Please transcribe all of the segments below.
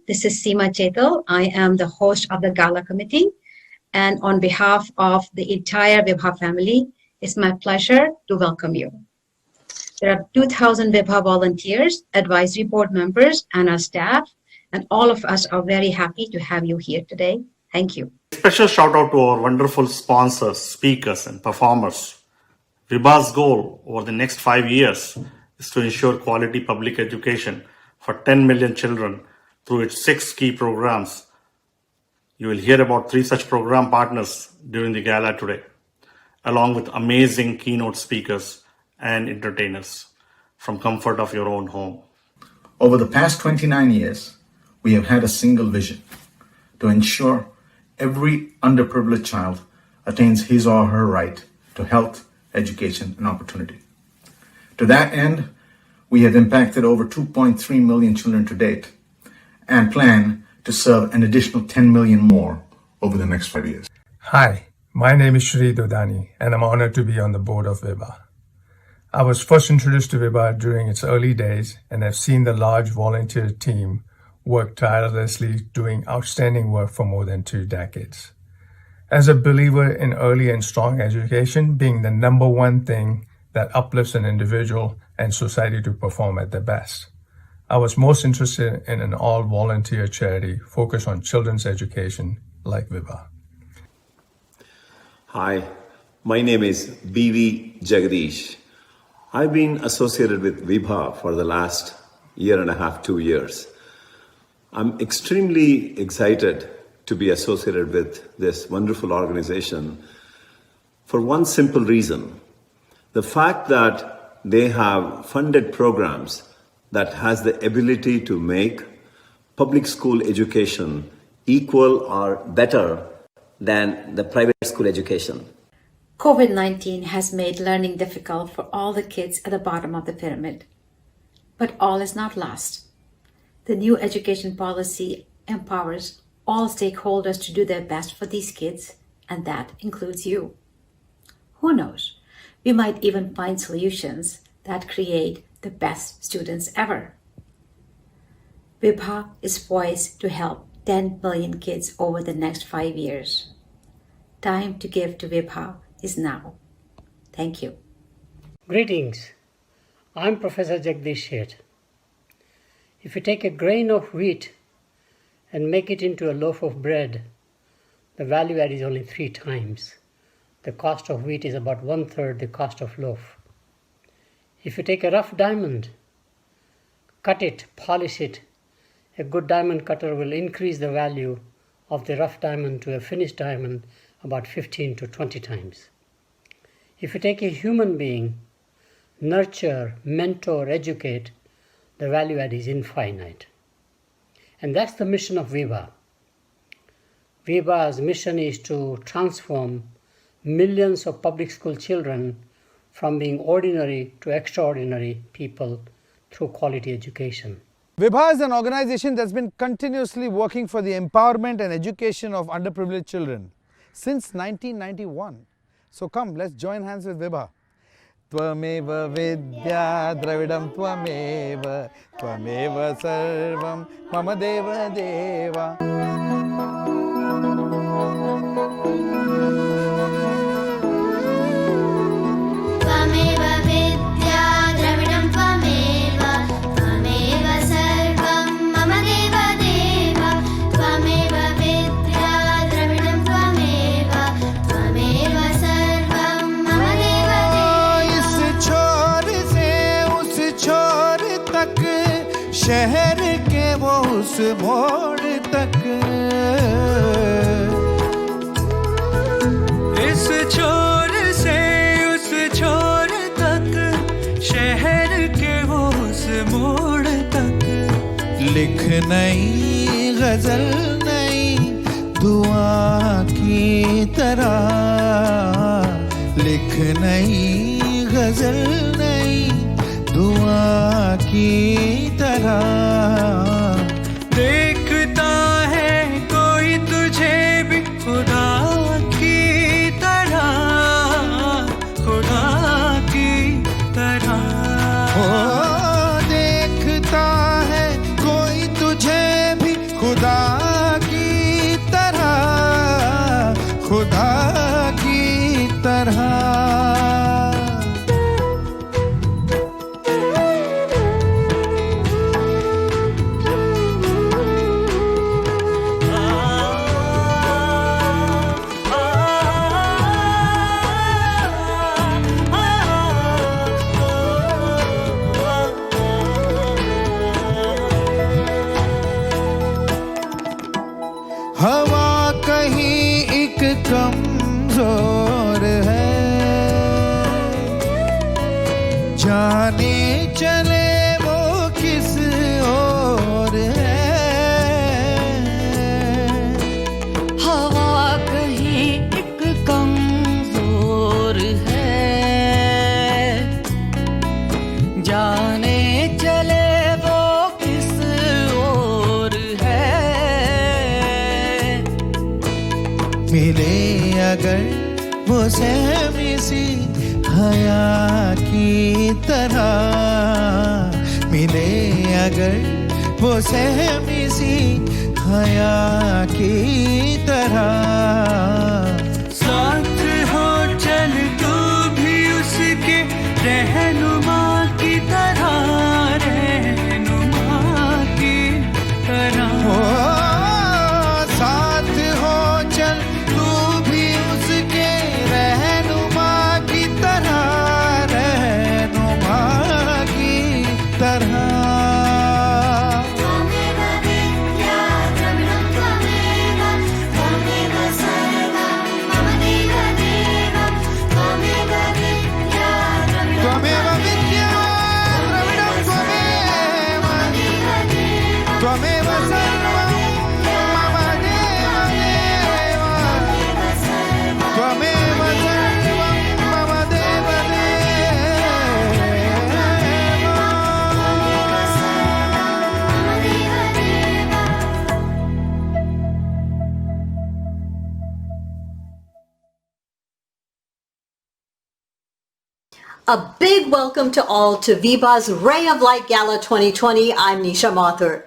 This is Seema Chetal. I am the host of the Gala Committee. And on behalf of the entire Vibha family, it's my pleasure to welcome you. There are 2,000 Vibha volunteers, advisory board members, and our staff, and all of us are very happy to have you here today. Thank you. Special shout out to our wonderful sponsors, speakers, and performers. Vibha's goal over the next 5 years is to ensure quality public education for 10 million children through its 6 key programs. You will hear about 3 such program partners during the gala today, along with amazing keynote speakers and entertainers from comfort of your own home. Over the past 29 years, we have had a single vision to ensure every underprivileged child attains his or her right to health, education, and opportunity. To that end, we have impacted over 2.3 million children to date and plan to serve an additional 10 million more over the next 5 years. Hi, my name is Shri Dodani, and I'm honored to be on the board of Vibha. I was first introduced to Vibha during its early days and have seen the large volunteer team work tirelessly, doing outstanding work for more than 2 decades. As a believer in early and strong education being the number one thing that uplifts an individual and society to perform at their best, I was most interested in an all-volunteer charity focused on children's education like Vibha. Hi, my name is B.V. Jagadish. I've been associated with Vibha for the last 1.5 to 2 years. I'm extremely excited to be associated with this wonderful organization for one simple reason. The fact that they have funded programs that has the ability to make public school education equal or better than the private school education. COVID-19 has made learning difficult for all the kids at the bottom of the pyramid. But all is not lost. The new education policy empowers all stakeholders to do their best for these kids, and that includes you. Who knows? We might even find solutions that create the best students ever. Vibha is poised to help 10 million kids over the next 5 years. Time to give to Vibha is now. Thank you. Greetings. I'm Professor Jagdish Sheth. If you take a grain of wheat and make it into a loaf of bread, the value add is only 3 times. The cost of wheat is about 1/3 the cost of loaf. If you take a rough diamond, cut it, polish it, a good diamond cutter will increase the value of the rough diamond to a finished diamond about 15 to 20 times. If you take a human being, nurture, mentor, educate, the value add is infinite. And that's the mission of Vibha. Vibha's mission is to transform millions of public school children from being ordinary to extraordinary people through quality education. Vibha is an organization that's been continuously working for the empowerment and education of underprivileged children since 1991. So come, let's join hands with Vibha. Tvameva vidya dravidam tvameva, tvameva sarvam mama deva deva. Tvameva vidya dravidam tvameva, tvameva sarvam mama deva deva. Tvameva vidya dravidam tvameva, tvameva sarvam mama deva deva. इस छोर से उस छोर तक, शहर के वो उस मोड़ तक, इस छोर से उस छोर तक, शहर के वो उस मोड़ तक, लिख नई गजल नई दुआ की तरह, लिख नई गजल नई दुआ की तरह। देखता है कोई तुझे भी खुदा की तरह, खुदा की तरह। ओ देखता है कोई तुझे भी कमजोर है, जाने चले वो किस ओर है। हवा कहीं एक कमजोर है, जाने चले वो किस ओर है। मिले अगर वो सहमी सी हया की तरह, मिले अगर वो सहमी सी हया की तरह। साथ हो चल तू भी उसके रहनुमा की तरह, रहनुमा की तरह। ओ, साथ हो चल तू भी उसके रहनुमा की तरह, रहनुमा की तरह। त्वमेव विद्या द्रविणं त्वमेव, त्वमेव सर्वं मम देवदेव। त्वमेव विद्या द्रविणं त्वमेव विद्या द्रविणं त्वमेव, देवदेव। त्वमेव सर्वं मम देवदेव, त्वमेव सर्वं मम A big welcome to all to Vibha's Ray of Light Gala 2020. I'm Nisha Mathur.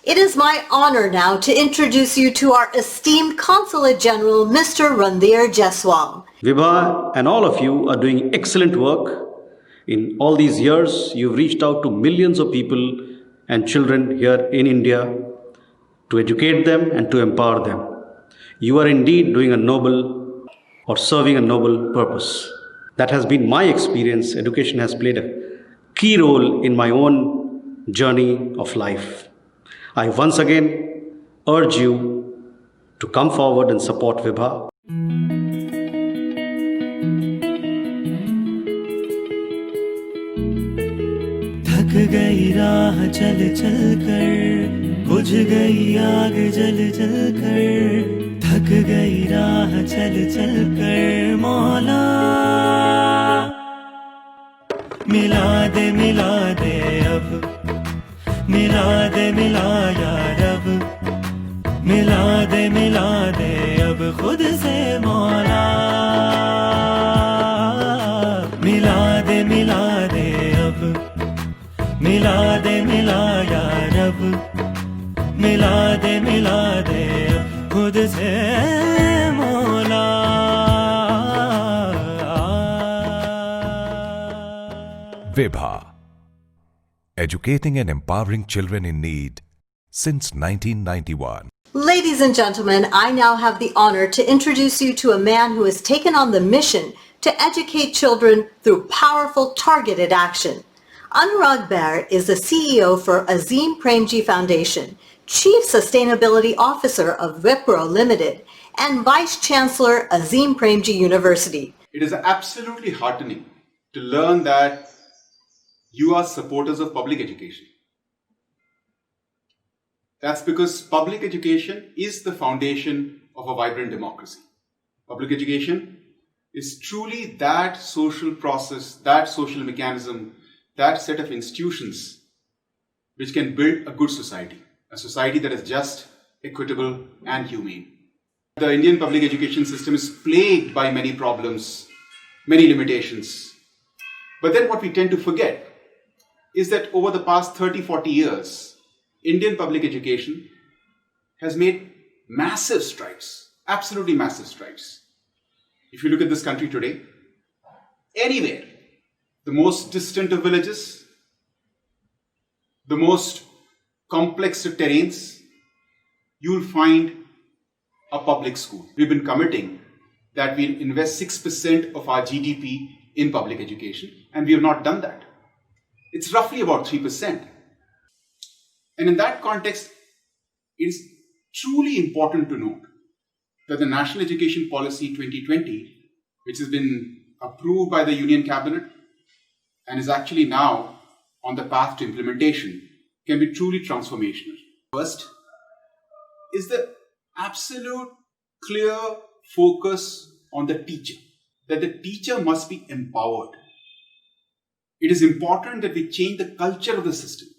It is my honor now to introduce you to our esteemed Consulate General, Mr. Randhir Jaiswal. Vibha and all of you are doing excellent work. In all these years, you've reached out to millions of people and children here in India to educate them and to empower them. You are indeed doing a noble or serving a noble purpose. That has been my experience. Education has played a key role in my own journey of life. I once again urge you to come forward and support Vibha. थक गई राह चल चल कर, बुझ गई आग जल जल कर। थक गई राह चल चल कर मौला, मिला दे अब, मिला दे मिला या रब, मिला दे अब खुद से मौला। मिला दे अब, मिला मिला या रब, मिला दे अब खुद से मौला। Vibha, educating and empowering children in need since 1991. Ladies and gentlemen, I now have the honor to introduce you to a man who has taken on the mission to educate children through powerful targeted action. Anurag Baer is the CEO for Azim Premji Foundation, Chief Sustainability Officer of Wipro Limited, and Vice Chancellor Azim Premji University. It is absolutely heartening to learn that you are supporters of public education. That's because public education is the foundation of a vibrant democracy. Public education is truly that social process, that social mechanism, that set of institutions which can build a good society, a society that is just, equitable, and humane. The Indian public education system is plagued by many problems, many limitations. But then what we tend to forget is that over the past 30-40 years, Indian public education has made massive strides, absolutely massive strides. If you look at this country today, anywhere, the most distant of villages, the most complex of terrains, you'll find a public school. We've been committing that we'll invest 6% of our GDP in public education, and we have not done that. It's roughly about 3%. And in that context, it's truly important to note that the National Education Policy 2020, which has been approved by the Union Cabinet and is actually now on the path to implementation, can be truly transformational. First is the absolute clear focus on the teacher, that the teacher must be empowered. It is important that we change the culture of the system.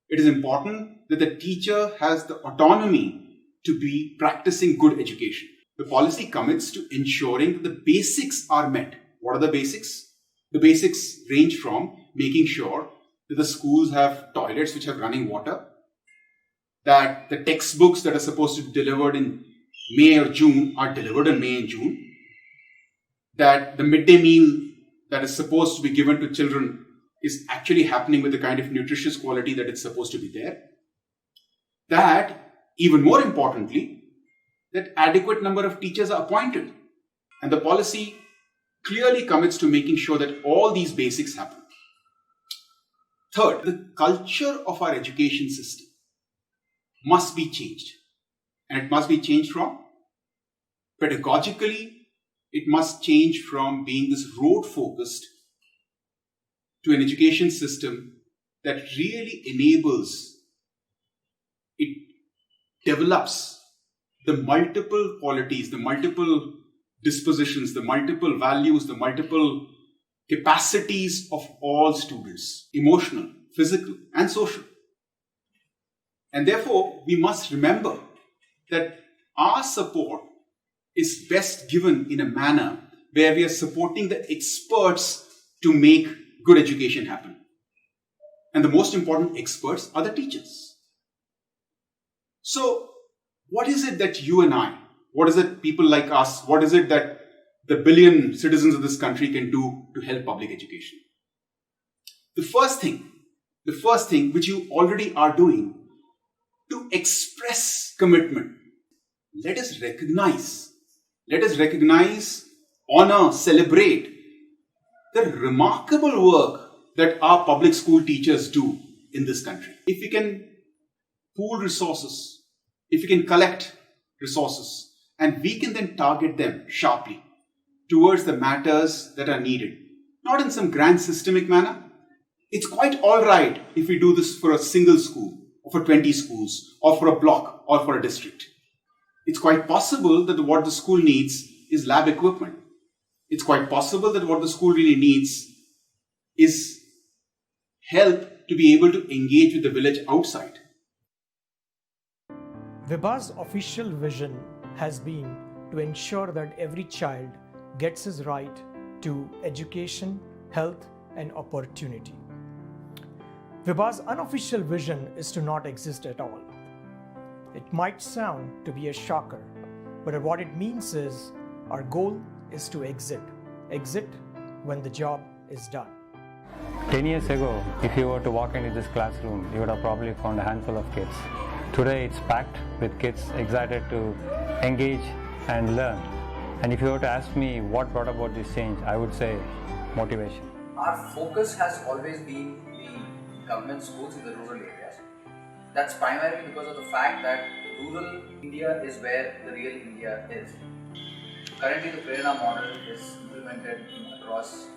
It is important that the teacher has the autonomy to be practicing good education. The policy commits to ensuring that the basics are met. What are the basics? The basics range from making sure that the schools have toilets which have running water, that the textbooks that are supposed to be delivered in May or June are delivered in May and June, that the midday meal that is supposed to be given to children is actually happening with the kind of nutritious quality that it's supposed to be there, that, even more importantly, that adequate number of teachers are appointed. And the policy clearly commits to making sure that all these basics happen. Third, the culture of our education system must be changed. And it must be changed from pedagogically, it must change from being this rote-focused to an education system that really enables, it develops the multiple qualities, the multiple dispositions, the multiple values, the multiple capacities of all students, emotional, physical, and social. And therefore, we must remember that our support is best given in a manner where we are supporting the experts to make good education happen. And the most important experts are the teachers. So, what is it that you and I, what is it people like us, what is it that the billion citizens of this country can do to help public education? The first thing which you already are doing to express commitment, let us recognize, honor, celebrate the remarkable work that our public school teachers do in this country. If we can pool resources, if we can collect resources, and we can then target them sharply towards the matters that are needed, not in some grand systemic manner. It's quite all right if we do this for a single school, or for 20 schools, or for a block, or for a district. It's quite possible that what the school needs is lab equipment. It's quite possible that what the school really needs is help to be able to engage with the village outside. Vibha's official vision has been to ensure that every child gets his right to education, health, and opportunity. Vibha's unofficial vision is to not exist at all. It might sound to be a shocker, but what it means is our goal is to exit when the job is done. 10 years ago, if you were to walk into this classroom, you would have probably found a handful of kids. Today it's packed with kids excited to engage and learn. And if you were to ask me what brought about this change, I would say motivation. Our focus has always been the government schools in the rural areas. That's primarily because of the fact that rural India is where the real India is. Currently, the Prerana model is implemented across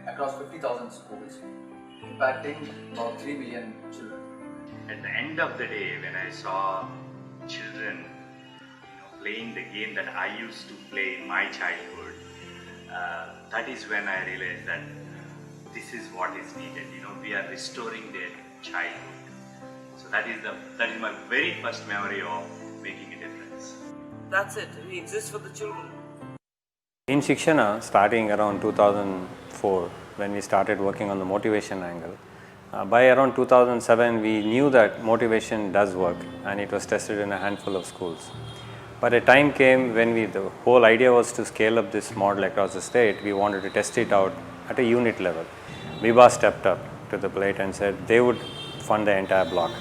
50,000 schools, impacting about 3 million children. At the end of the day, when I saw children playing the game that I used to play in my childhood, that is when I realized that this is what is needed. We are restoring their childhood. So that is my very first memory of making a difference. That's it. We exist for the children. In Shikshana, starting around 2004, when we started working on the motivation angle, by around 2007, we knew that motivation does work, and it was tested in a handful of schools. But a time came when the whole idea was to scale up this model across the state. We wanted to test it out at a unit level. Vibha stepped up to the plate and said they would fund the entire block.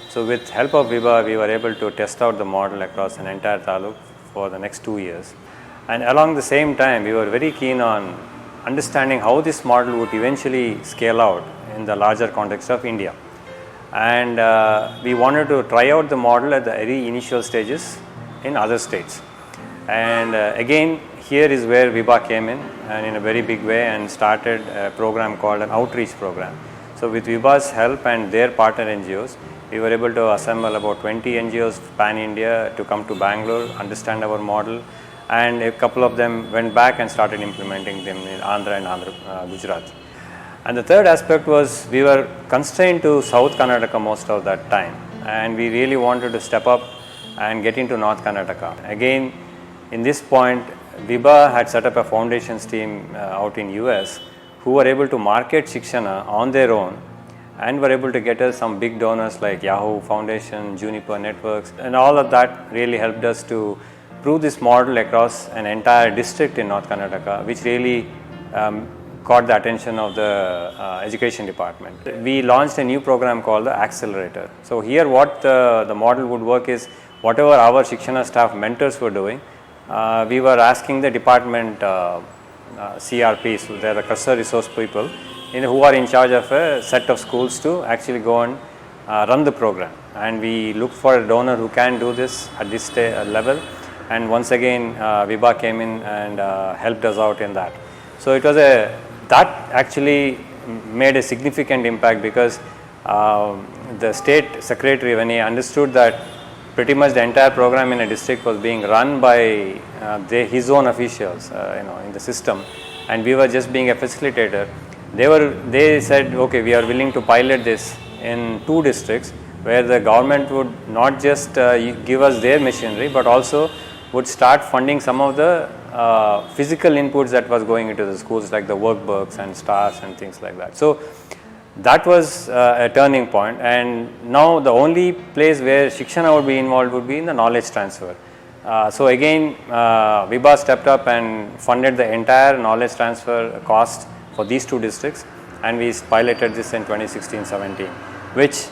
So with help of Vibha, we were able to test out the model across an entire taluk for the next 2 years. And along the same time, we were very keen on understanding how this model would eventually scale out in the larger context of India. And we wanted to try out the model at the very initial stages in other states. And again, here is where Vibha came in and in a very big way and started a program called an outreach program. So with Vibha's help and their partner NGOs, we were able to assemble about 20 NGOs pan-India to come to Bangalore, understand our model, and a couple of them went back and started implementing them in Andhra and Gujarat. And the third aspect was we were constrained to South Karnataka most of that time, and we really wanted to step up and get into North Karnataka. Again, in this point, Vibha had set up a foundations team out in US who were able to market Shikshana on their own and were able to get us some big donors like Yahoo Foundation, Juniper Networks, and all of that really helped us to prove this model across an entire district in North Karnataka, which really caught the attention of the education department. We launched a new program called the Accelerator. So here what the model would work is whatever our Shikshana staff mentors were doing, we were asking the department CRPs, so they are the customer resource people, who are in charge of a set of schools to actually go and run the program. And we look for a donor who can do this at this level. And once again, Vibha came in and helped us out in that. So it was that actually made a significant impact because the state secretary, when he understood that pretty much the entire program in a district was being run by his own officials, in the system, and we were just being a facilitator. They said, okay, we are willing to pilot this in 2 districts where the government would not just give us their machinery, but also would start funding some of the physical inputs that was going into the schools, like the workbooks and stars and things like that. So that was a turning point, and now the only place where Shikshana would be involved would be in the knowledge transfer. So again, Vibha stepped up and funded the entire knowledge transfer cost for these 2 districts, and we piloted this in 2016-17, which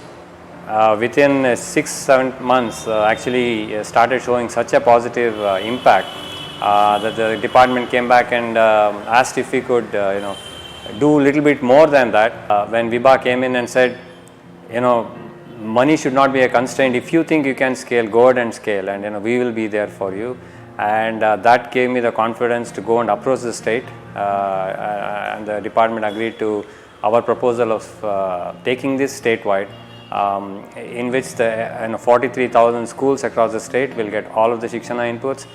within 6-7 months actually started showing such a positive impact that the department came back and asked if we could do a little bit more than that. When Vibha came in and said, money should not be a constraint. If you think you can scale, go ahead and scale, and we will be there for you. And that gave me the confidence to go and approach the state, and the department agreed to our proposal of taking this statewide, in which the 43,000 schools across the state will get all of the Shikshana inputs,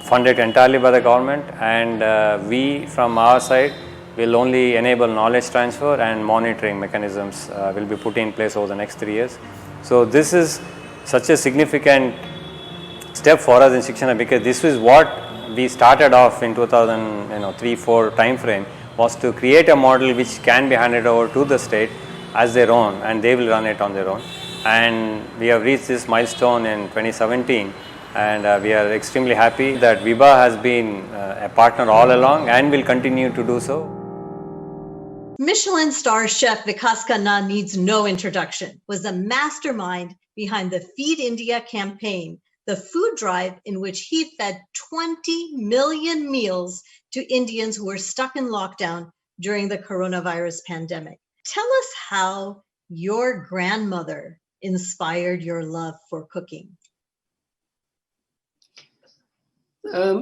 funded entirely by the government, and we from our side will only enable knowledge transfer and monitoring mechanisms will be put in place over the next 3 years. So this is such a significant step for us in Shikshana, because this is what we started off in 2003-4 time frame, was to create a model which can be handed over to the state as their own, and they will run it on their own. And we have reached this milestone in 2017, and we are extremely happy that Vibha has been a partner all along and will continue to do so. Michelin star chef Vikas Khanna needs no introduction, was the mastermind behind the Feed India campaign, the food drive in which he fed 20 million meals to Indians who were stuck in lockdown during the coronavirus pandemic. Tell us how your grandmother inspired your love for cooking.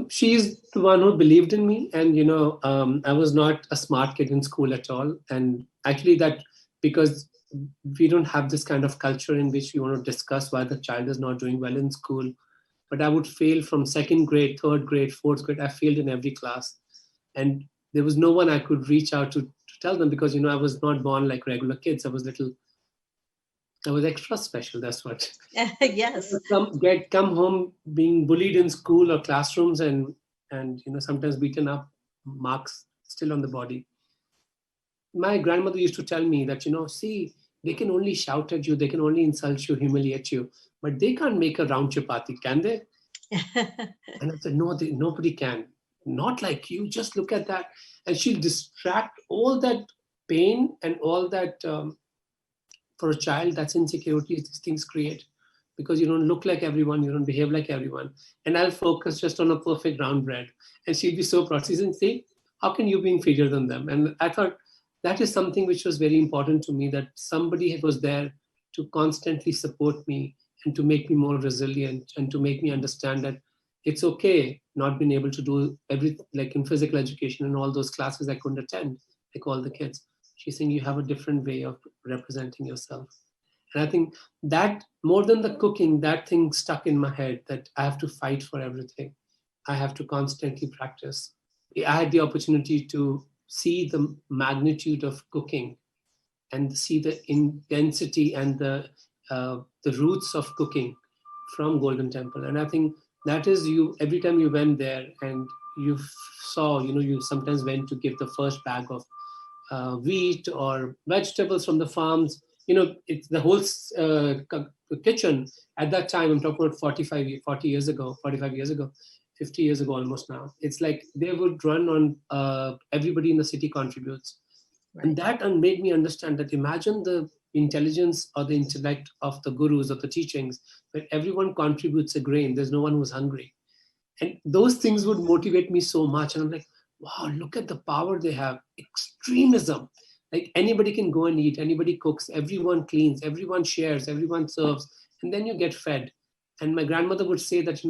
She's the one who believed in me, and I was not a smart kid in school at all, and actually that because we don't have this kind of culture in which we want to discuss why the child is not doing well in school. But I would fail from 2nd grade, 3rd grade, 4th grade. I failed in every class, and there was no one I could reach out to tell them, because I was not born like regular kids. I was extra special. That's what. Yes. Come home being bullied in school or classrooms, and sometimes beaten up, marks still on the body. My grandmother used to tell me that see, they can only shout at you, they can only insult you, humiliate you, but they can't make a round chapati, can they? And I said, no, nobody can. Not like you. Just look at that, and she'll distract all that pain and all that. For a child, that's insecurity these things create, because you don't look like everyone, you don't behave like everyone. And I'll focus just on a perfect round bread, and she'll be so proud. She said, say, how can you be inferior than them? And I thought that is something which was very important to me, that somebody was there to constantly support me and to make me more resilient and to make me understand that it's okay not being able to do everything, like in physical education and all those classes I couldn't attend, like all the kids. She's saying you have a different way of representing yourself. And I think that more than the cooking, that thing stuck in my head that I have to fight for everything. I have to constantly practice. I had the opportunity to see the magnitude of cooking and see the intensity and the roots of cooking from Golden Temple. And I think that is you, every time you went there and you saw, you sometimes went to give the first bag of wheat or vegetables from the farms. It's the whole kitchen at that time. I'm talking about 45 years ago, 50 years ago almost now. It's like they would run on everybody in the city contributes. Right. And that made me understand that imagine the intelligence or the intellect of the gurus of the teachings, where everyone contributes a grain. There's no one who's hungry. And those things would motivate me so much. And I'm like, wow, look at the power they have. Extremism. Like anybody can go and eat, anybody cooks, everyone cleans, everyone shares, everyone serves, and then you get fed. And my grandmother would say that,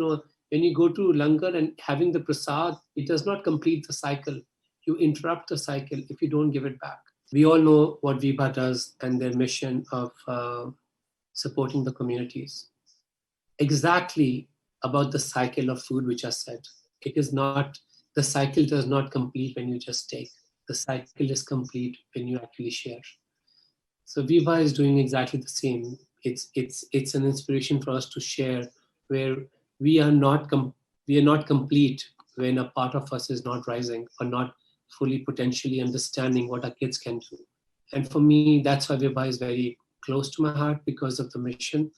when you go to langar and having the prasad, it does not complete the cycle. You interrupt the cycle if you don't give it back. We all know what Vibha does and their mission of supporting the communities. Exactly about the cycle of food which I said. It is not, the cycle does not complete when you just take. The cycle is complete when you actually share. So Vibha is doing exactly the same. It's an inspiration for us to share, where we are not complete when a part of us is not rising or not fully potentially understanding what our kids can do. And for me, that's why Vibha is very close to my heart, because of the mission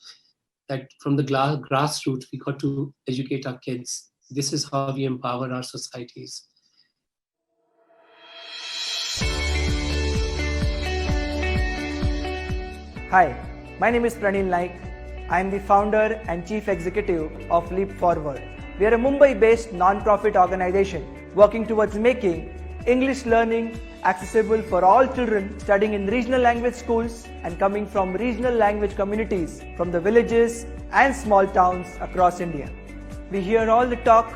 that from the grassroots, we got to educate our kids. This is how we empower our societies. Hi, my name is Pranil Naik. I am the founder and chief executive of Leap Forward. We are a Mumbai-based non-profit organization working towards making English learning accessible for all children studying in regional language schools and coming from regional language communities from the villages and small towns across India. We hear all the talk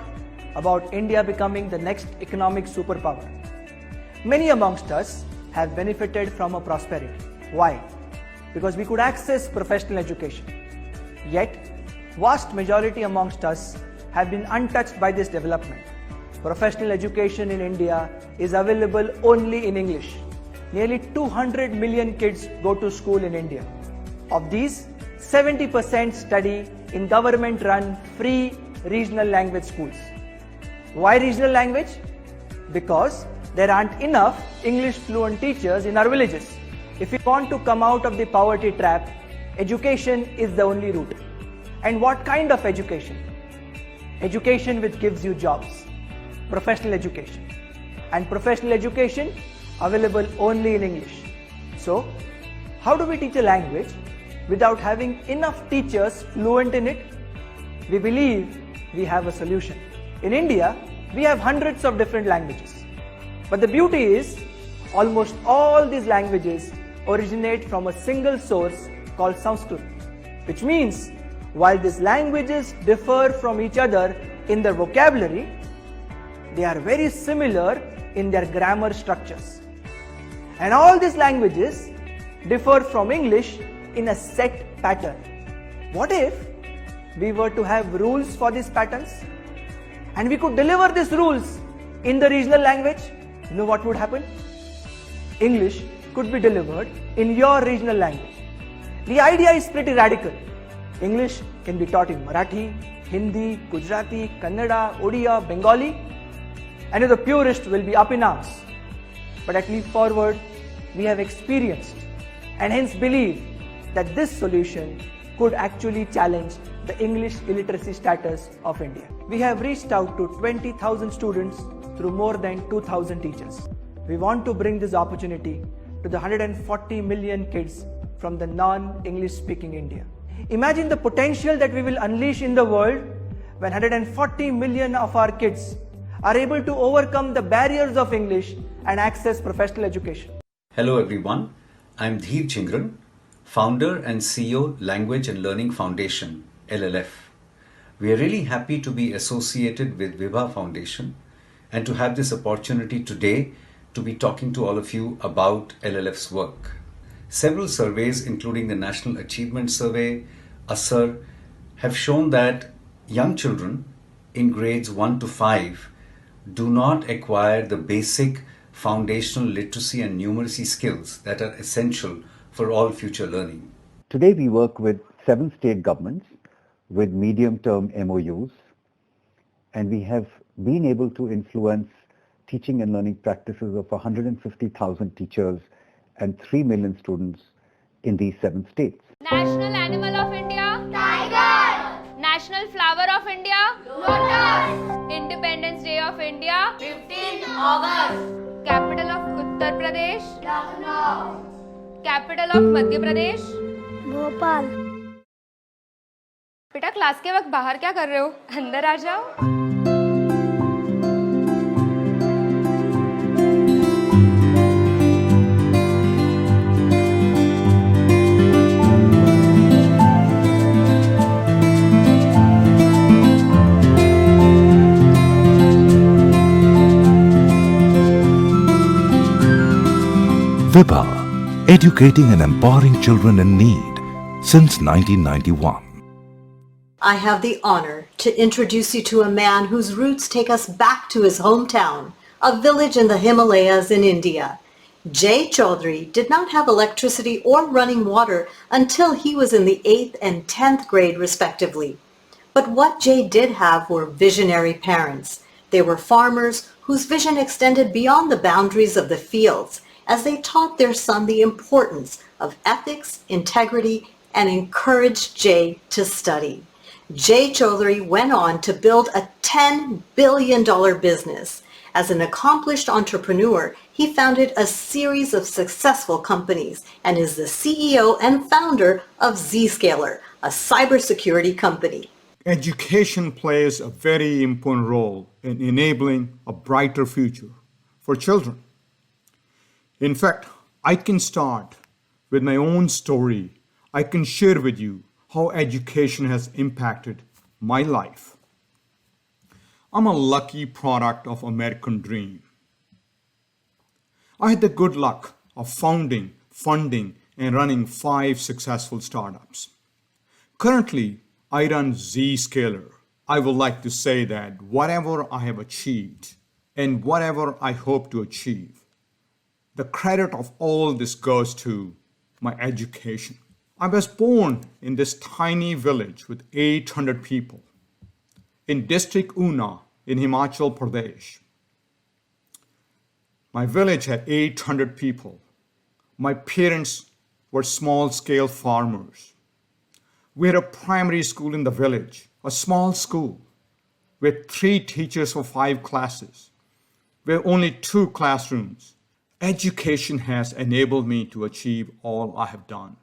about India becoming the next economic superpower. Many amongst us have benefited from a prosperity. Why? Because we could access professional education. Yet, vast majority amongst us have been untouched by this development. Professional education in India is available only in English. Nearly 200 million kids go to school in India. Of these, 70% study in government-run free regional language schools. Why regional language? Because there aren't enough English fluent teachers in our villages. If we want to come out of the poverty trap, education is the only route. And what kind of education? Education which gives you jobs. Professional education. And professional education available only in English. So, how do we teach a language without having enough teachers fluent in it? We believe we have a solution. In India, we have hundreds of different languages. But the beauty is, almost all these languages originate from a single source called Sanskrit, which means while these languages differ from each other in their vocabulary, they are very similar in their grammar structures. And all these languages differ from English in a set pattern. What if we were to have rules for these patterns and we could deliver these rules in the regional language? You know what would happen? English could be delivered in your regional language. The idea is pretty radical. English can be taught in Marathi, Hindi, Gujarati, Kannada, Odia, Bengali, and the purist will be up in arms. But at Leap Forward, we have experienced and hence believe that this solution could actually challenge the English illiteracy status of India. We have reached out to 20,000 students through more than 2,000 teachers. We want to bring this opportunity to the 140 million kids from the non-English speaking India. Imagine the potential that we will unleash in the world when 140 million of our kids are able to overcome the barriers of English and access professional education. Hello everyone, I'm Dheer Chingran, founder and CEO Language and Learning Foundation, LLF. We are really happy to be associated with Vibha Foundation and to have this opportunity today to be talking to all of you about LLF's work. Several surveys, including the National Achievement Survey, ASSER, have shown that young children in grades 1 to 5 do not acquire the basic foundational literacy and numeracy skills that are essential for all future learning. Today we work with 7 state governments with medium-term MOUs, and we have been able to influence teaching and learning practices of 150,000 teachers and 3 million students in these 7 states. National animal of India? Tiger. National flower of India? Lotus. Independence Day of India? 15 August. Capital of Uttar Pradesh? Lucknow. Capital of Madhya Pradesh? Bhopal. बेटा class के वक्त बाहर क्या कर रहे हो? अंदर आ जाओ। Vibha, educating and empowering children in need since 1991. I have the honor to introduce you to a man whose roots take us back to his hometown, a village in the Himalayas in India. Jay Chaudhary did not have electricity or running water until he was in the 8th and 10th grade respectively. But what Jay did have were visionary parents. They were farmers whose vision extended beyond the boundaries of the fields as they taught their son the importance of ethics, integrity, and encouraged Jay to study. Jay Chaudhary went on to build a $10 billion business. As an accomplished entrepreneur, he founded a series of successful companies and is the CEO and founder of Zscaler, a cybersecurity company. Education plays a very important role in enabling a brighter future for children. In fact, I can start with my own story. I can share with you how education has impacted my life. I'm a lucky product of American dream. I had the good luck of founding, funding, and running 5 successful startups. Currently, I run Zscaler. I would like to say that whatever I have achieved and whatever I hope to achieve, the credit of all this goes to my education. I was born in this tiny village with 800 people in district Una in Himachal Pradesh. My village had 800 people. My parents were small-scale farmers. We had a primary school in the village, a small school with 3 teachers for 5 classes, with only 2 classrooms. Education has enabled me to achieve all I have done.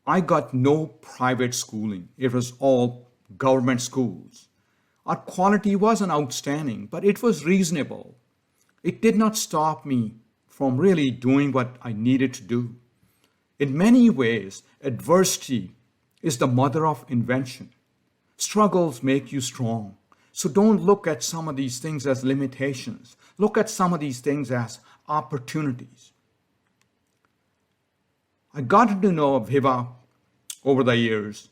I got no private schooling. It was all government schools. Our quality wasn't outstanding, but it was reasonable. It did not stop me from really doing what I needed to do. In many ways, adversity is the mother of invention. Struggles make you strong. So don't look at some of these things as limitations. Look at some of these things as opportunities. I got to know Vibha over the years.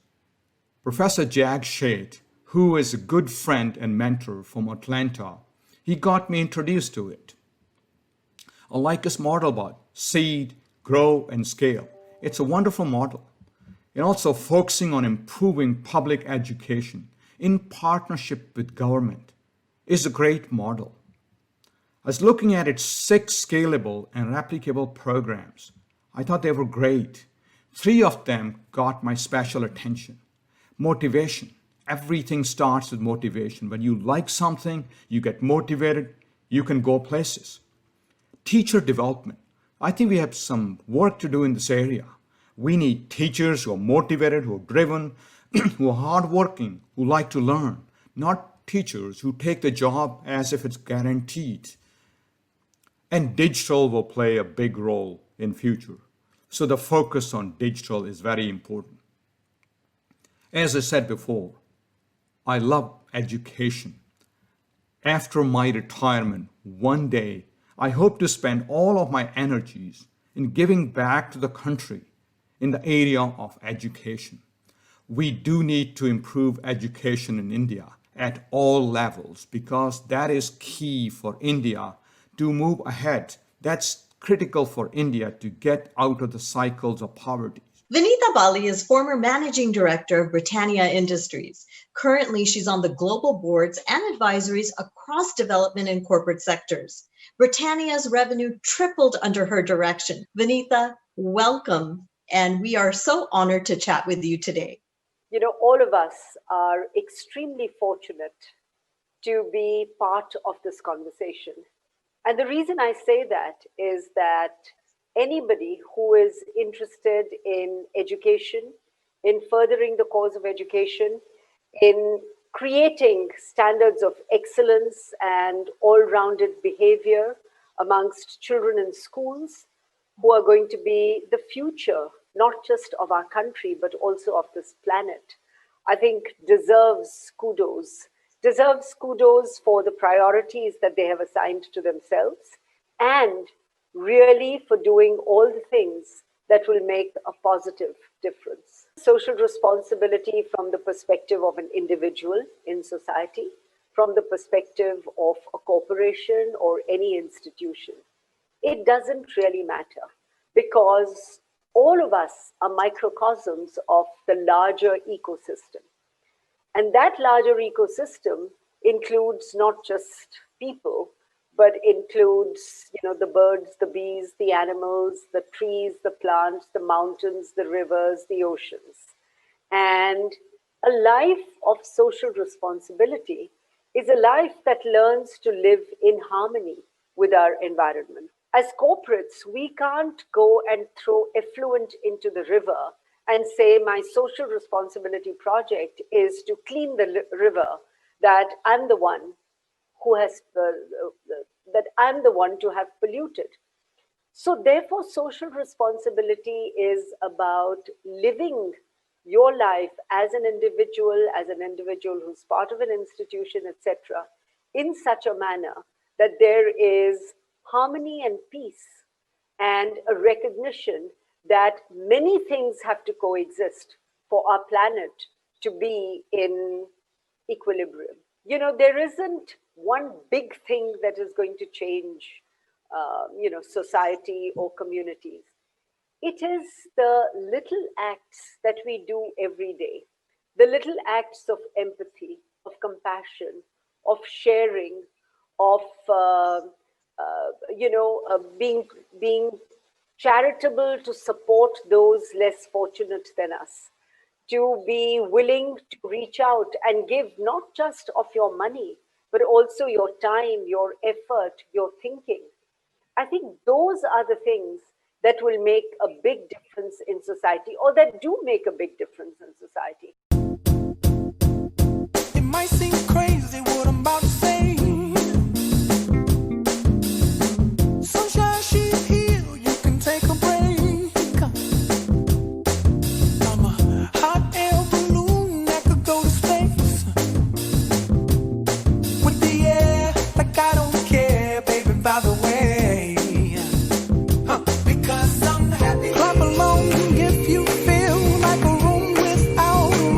Professor Jag Sheth, who is a good friend and mentor from Atlanta, he got me introduced to it. I like his model about seed, grow, and scale. It's a wonderful model. And also focusing on improving public education in partnership with government is a great model. I was looking at its 6 scalable and replicable programs. I thought they were great. 3 of them got my special attention. Motivation. Everything starts with motivation. When you like something, you get motivated, you can go places. Teacher development. I think we have some work to do in this area. We need teachers who are motivated, who are driven, who are hardworking, who like to learn, not teachers who take the job as if it's guaranteed. And digital will play a big role in future. So the focus on digital is very important. As I said before, I love education. After my retirement, one day, I hope to spend all of my energies in giving back to the country in the area of education. We do need to improve education in India at all levels because that is key for India to move ahead. That's critical for India to get out of the cycles of poverty. Vinitha Bali is former managing director of Britannia Industries. Currently, she's on the global boards and advisories across development and corporate sectors. Britannia's revenue tripled under her direction. Vinitha, welcome, and we are so honored to chat with you today. You know, all of us are extremely fortunate to be part of this conversation. And the reason I say that is that anybody who is interested in education, in furthering the cause of education, in creating standards of excellence and all-rounded behavior amongst children in schools who are going to be the future, not just of our country, but also of this planet, I think deserves kudos for the priorities that they have assigned to themselves and really for doing all the things that will make a positive difference. Social responsibility from the perspective of an individual in society, from the perspective of a corporation or any institution. It doesn't really matter because all of us are microcosms of the larger ecosystem. And that larger ecosystem includes not just people, but includes, you know, the birds, the bees, the animals, the trees, the plants, the mountains, the rivers, the oceans. And a life of social responsibility is a life that learns to live in harmony with our environment. As corporates, we can't go and throw effluent into the river and say my social responsibility project is to clean the river, that I'm the one who has that I'm the one to have polluted. So therefore, social responsibility is about living your life as an individual who's part of an institution, etc., in such a manner that there is harmony and peace and a recognition that many things have to coexist for our planet to be in equilibrium. You know, there isn't one big thing that is going to change, society or communities. It is the little acts that we do every day, the little acts of empathy, of compassion, of sharing, of being charitable to support those less fortunate than us, to be willing to reach out and give not just of your money, but also your time, your effort, your thinking. I think those are the things that will make a big difference in society, or that do make a big difference in society. It might seem crazy what I'm about to say. Sunshine, she's here, you can take a break. I'm a hot air balloon that could go to space. With the air, like I don't care, baby, by the way. Because I'm happy. Clap along if you feel like a room without a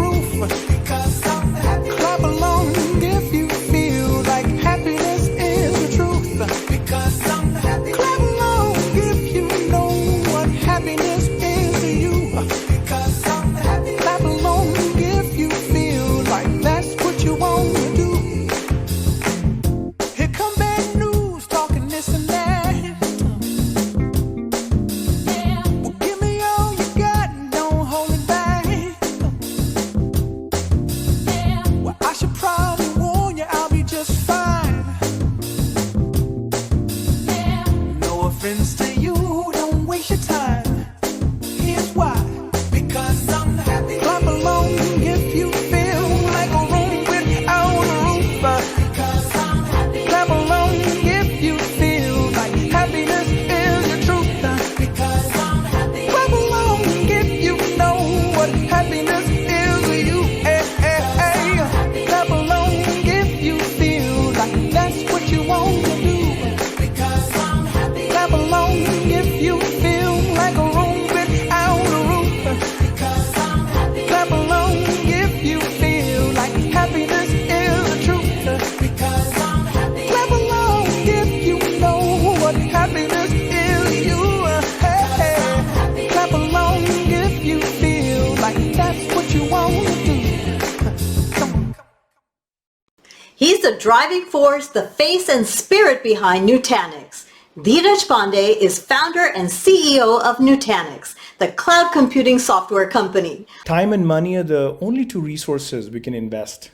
He's the driving force, the face and spirit behind Nutanix. Dheeraj Pandey is founder and CEO of Nutanix, the cloud computing software company. Time and money are the only two resources we can invest,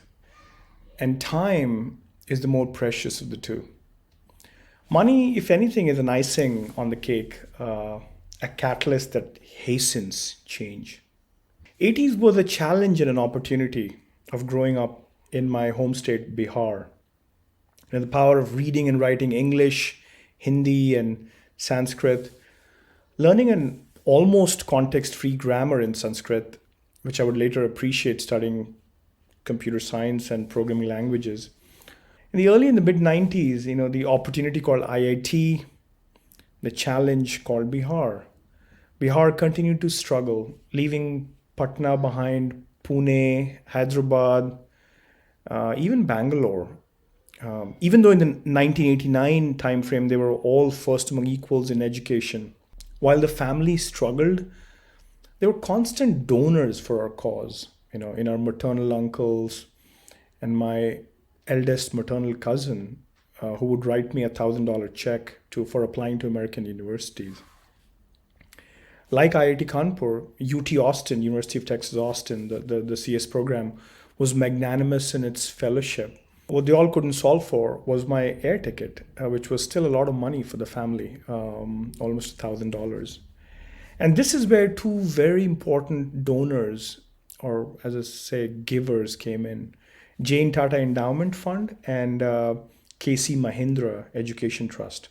and time is the more precious of the two. Money, if anything, is an icing on the cake, a catalyst that hastens change. 80s was a challenge and an opportunity of growing up in my home state, Bihar. The power of reading and writing English, Hindi, and Sanskrit, learning an almost context-free grammar in Sanskrit, which I would later appreciate studying computer science and programming languages. In the early and the mid 90s, the opportunity called IIT, the challenge called Bihar. Bihar continued to struggle, leaving Patna behind, Pune, Hyderabad, even Bangalore. Even though in the 1989 timeframe, they were all first among equals in education. While the family struggled, they were constant donors for our cause, in our maternal uncles and my eldest maternal cousin, who would write me $1,000 check for applying to American universities. Like IIT Kanpur, UT Austin, University of Texas Austin, the CS program, was magnanimous in its fellowship. What they all couldn't solve for was my air ticket, which was still a lot of money for the family, almost $1,000. And this is where two very important donors, or as I say, givers, came in. Jane Tata Endowment Fund and KC Mahindra Education Trust.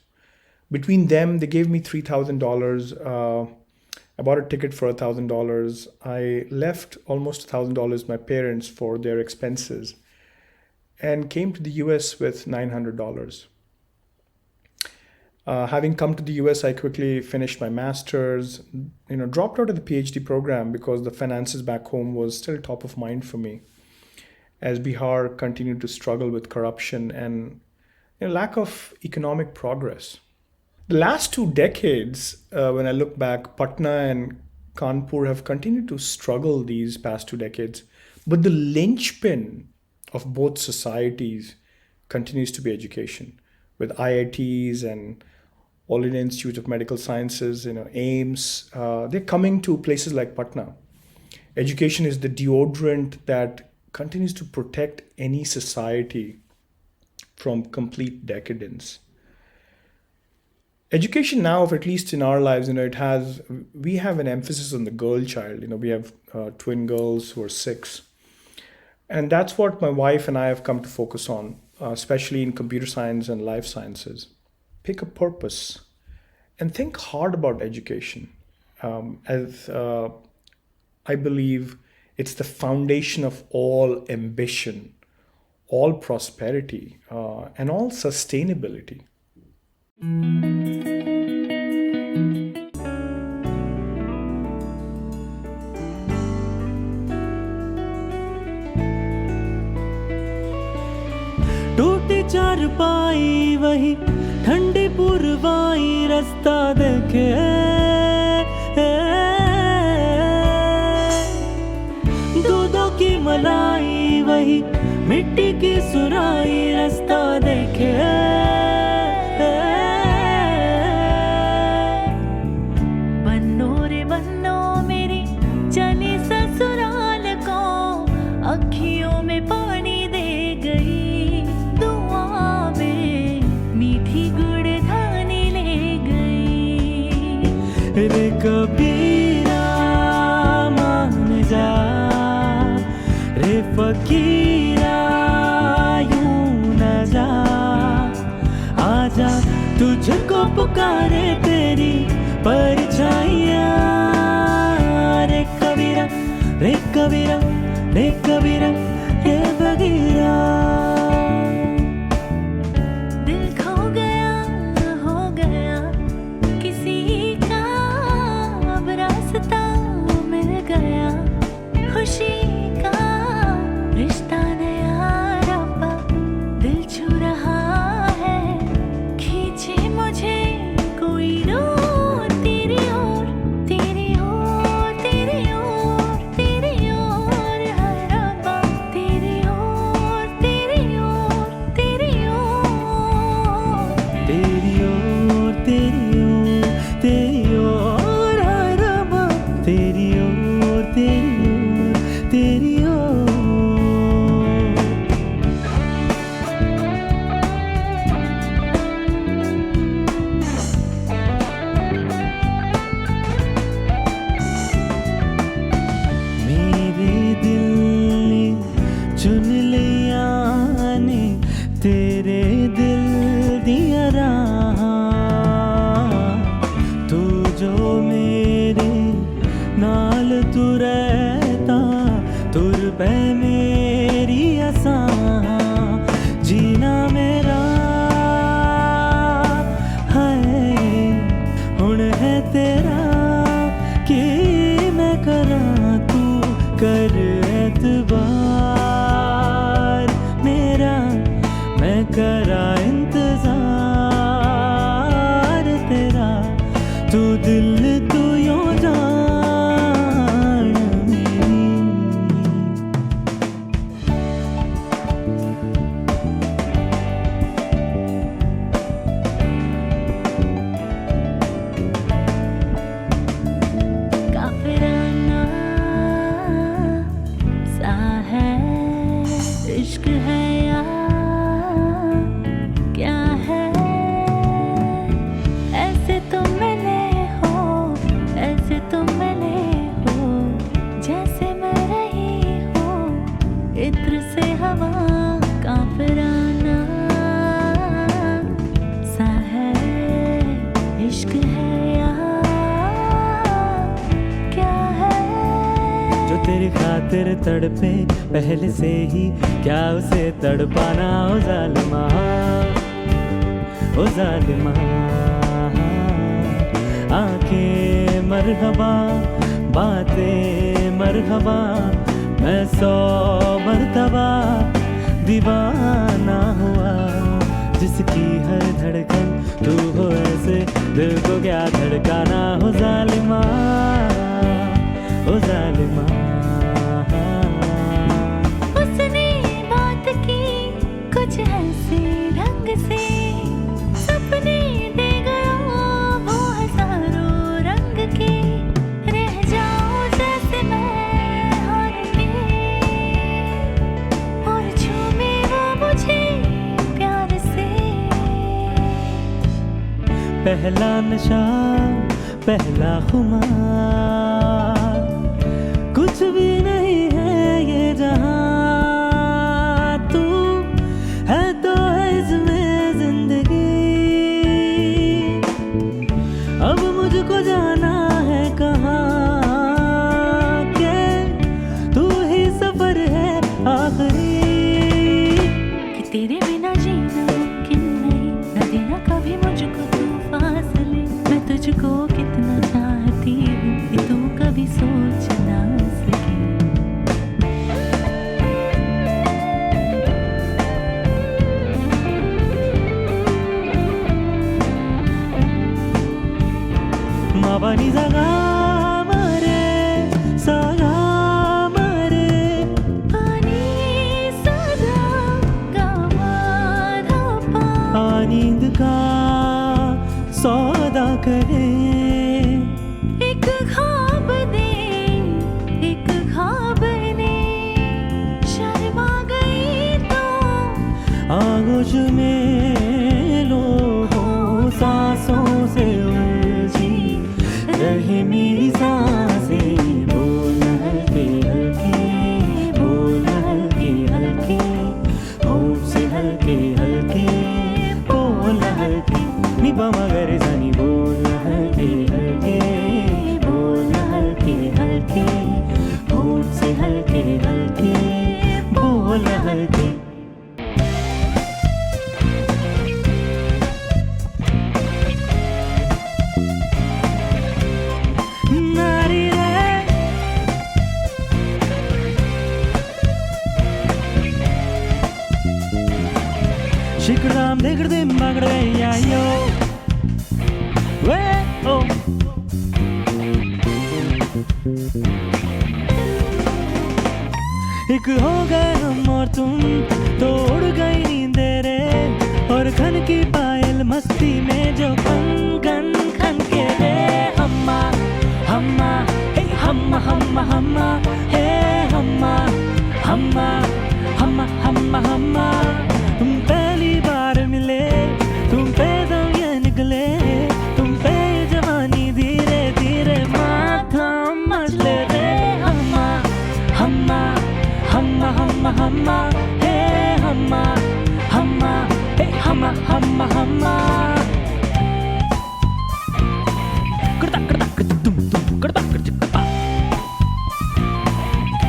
Between them, they gave me $3,000. I bought a ticket for $1,000. I left almost $1,000 my parents for their expenses and came to the US with $900. Having come to the US, I quickly finished my master's, dropped out of the PhD program because the finances back home was still top of mind for me, as Bihar continued to struggle with corruption and lack of economic progress. The last 2 decades, when I look back, Patna and Kanpur have continued to struggle these past 2 decades, but the linchpin of both societies continues to be education, with IITs and All India Institute of Medical Sciences, AIMS. They're coming to places like Patna. Education is the deodorant that continues to protect any society from complete decadence. Education now, at least in our lives, we have an emphasis on the girl child. We have twin girls who are 6. And that's what my wife and I have come to focus on, especially in computer science and life sciences. Pick a purpose and think hard about education. As I believe it's the foundation of all ambition, all prosperity, and all sustainability. टूटी चारपाई वही ठंडी पुरवाई रास्ता देखे दूधों की मलाई वही मिट्टी की सुराई रास्ता देखे बन्नो रे बन्नो मेरी चली ससुराल को अखियों में पानी दे गई दुआ में मीठी गुड़ धानी ले गई रे कबीरा मान जा रे फकीरा यूं न जा आजा तुझको पुकारे तेरी परछाइयाँ रे कबीरा रे कबीरा रे कबीरा रे बगीरा दिल खो गया हो गया किसी का अब रास्ता मिल गया खुशी का रिश्ता नया रब्बा दिल छू रहा है खींचे मुझे कोई रोर तेरी ओर तेरी ओर तेरी ओर तेरी ओर है रब्बा तेरी ओर तेरी एतबार मेरा, मैं करा इंतजार तेरा, तू दिल तू यूं जान मेरी। काफिराना सा है इश्क है या क्या है, ऐसे तुम मिले हो, ऐसे तुम मिले हो, जैसे मैं रही हूँ इत्र से हवा। काफिराना सा है इश्क है या क्या है। जो तेरी खातिर तड़पे पहले से ही, क्या उसे तड़पाना ओ जालिमा, ओ जालिमा। आंखें मरहबा, बातें मरहबा, मैं 100 मर्तबा दीवाना हुआ। जिसकी हर धड़कन तू हो ऐसे, दिल को क्या धड़काना हो जालिमा, ओ जालिमा। उसने बात की कुछ ऐसे ढंग से, सपने दे गया वो हजारों रंग के, रह जाऊं जैसे मैं हार के, और झूमे वो मुझे प्यार से। पहला नशा पहला खुमार, कुछ भी नहीं है ये जहां, तू है तो है इसमें जिंदगी। अब मुझको जाना है कहाँ के, तू ही सफर है आखिरी। कि तेरे बिना जीना मुमकिन नहीं, न देना कभी मुझको तू फासले। मैं तुझको कितना चाहती हूँ कि तू कभी सोच ना सके। माबानी जगा मरे सगा मरे, पानी सदा गवारा पा, नींद का सौदा करे। एक ख्वाब दे, एक ख्वाब ने शर्मा गई तो आगोश में लो हो, सांसों से उलझी रहे मेरी सांसें। बोल हल्के हल्के, बोल हल्के हल्के, होंठ से हल्के हल्के, बोल हल्के निभा मगर सनी। बोल हल्के हल्के, बोल हल्के हल्के, होंठ से हल्के हल्के, बोल हल्के। नारी रे शिकराम दिगड़े मगड़े यायो वे ओ। एक हो गए हम और तुम तो उड़ गई नींदे रे, और खन की पायल मस्ती में जो खन खन खन के रे। हम्मा हम्मा हे हम्मा हम्मा हम्मा हे हम्मा हम्मा हम्मा हम्मा हम्मा। तुम पहली बार मिले, तुम पे दम ये निकले, तुम पे ये जवानी धीरे धीरे माथा मचले रे। हम्मा हम्मा हम्मा हम्मा हम्मा हे हम्मा हम्मा हे हम्मा हम्मा हम्मा। करता करता करता तुम करता करता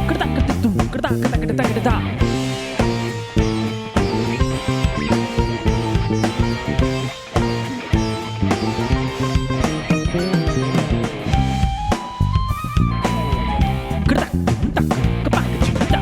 करता करता तुम करता करता करता करता। करता करता करता करता।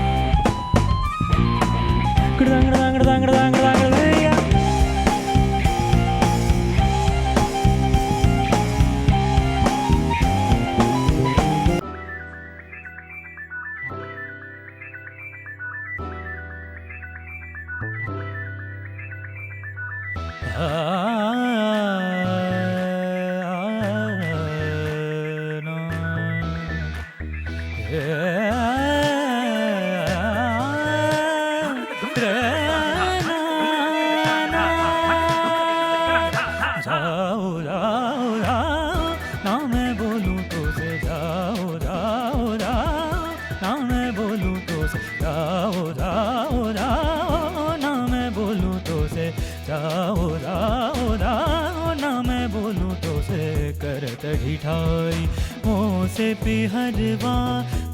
ढिठाई मुँह से पिहरवा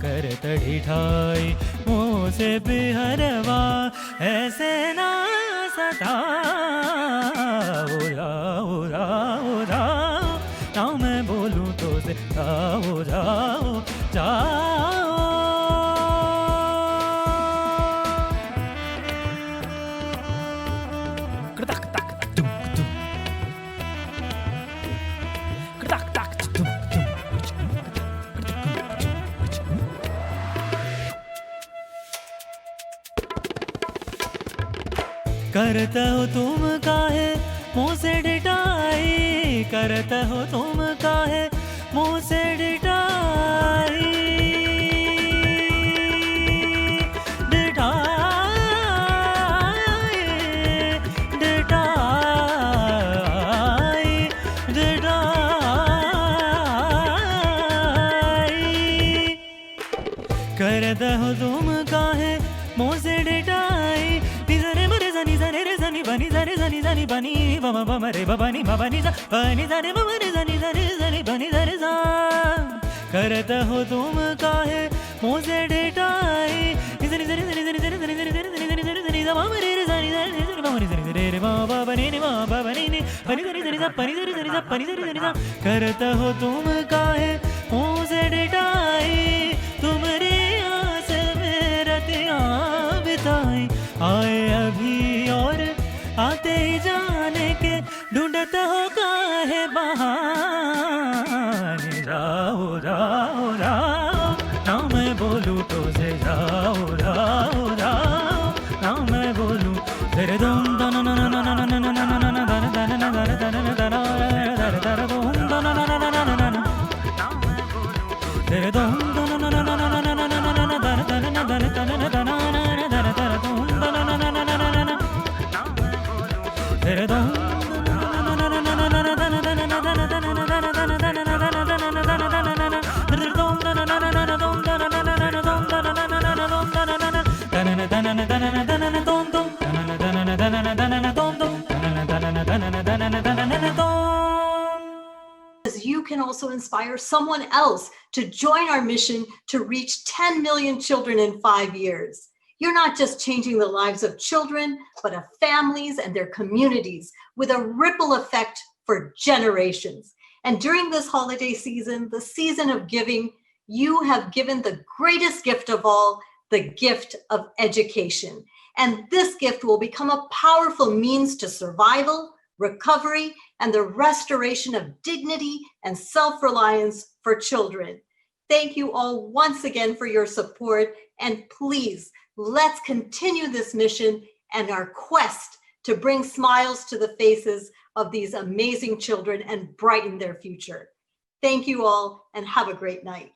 करत ढिठाई मुँह से पिहरवा ऐसे ना सता जाओ ना मैं बोलूं तो से जाओ जाओ करते हो तुम काहे मुँह से डिटाई करते हो तुम काहे मुँह से डिटाई करते हो तुम काहे मुँह से डिटाई बनी जरे जनी जनी बनी बम बम रे बनी बनी जा बनी जरे बम रे जनी जनी बनी जरे जा करते हो तुम काहे मुँह से डिटाई जनी जनी जनी जनी जनी जनी जनी जनी जनी जनी जनी बम रे जनी जनी बम रे जनी रे बाबा बनी ने बाबा बनी ने बनी जरी जरी जा बनी जरी जरी जा बनी जरी जरी जा करते हो तुम काहे मुँह से डिटाई तुम्हारी आस में रतियां बिताई आए अभी और आते ही जाने के ढूंढते हो काहे बहाने जाओ जाओ जाओ ना मैं बोलूं तो से जाओ जाओ जाओ ना मैं बोलूं तेरे दम दन न न न न न न न न दन दन न दन दन न दन दन दन बूम दन न न न न न तेरे दम दन न न न न न न न दन दन न दन दन न दन दन दन बूम दन न न न न न तेरे दम You can also inspire someone else to join our mission to reach 10 million children in 5 years. You're not just changing the lives of children, but of families and their communities with a ripple effect for generations. And during this holiday season, the season of giving, you have given the greatest gift of all, the gift of education. And this gift will become a powerful means to survival, recovery, and the restoration of dignity and self-reliance for children. Thank you all once again for your support, and please, let's continue this mission and our quest to bring smiles to the faces of these amazing children and brighten their future. Thank you all and have a great night.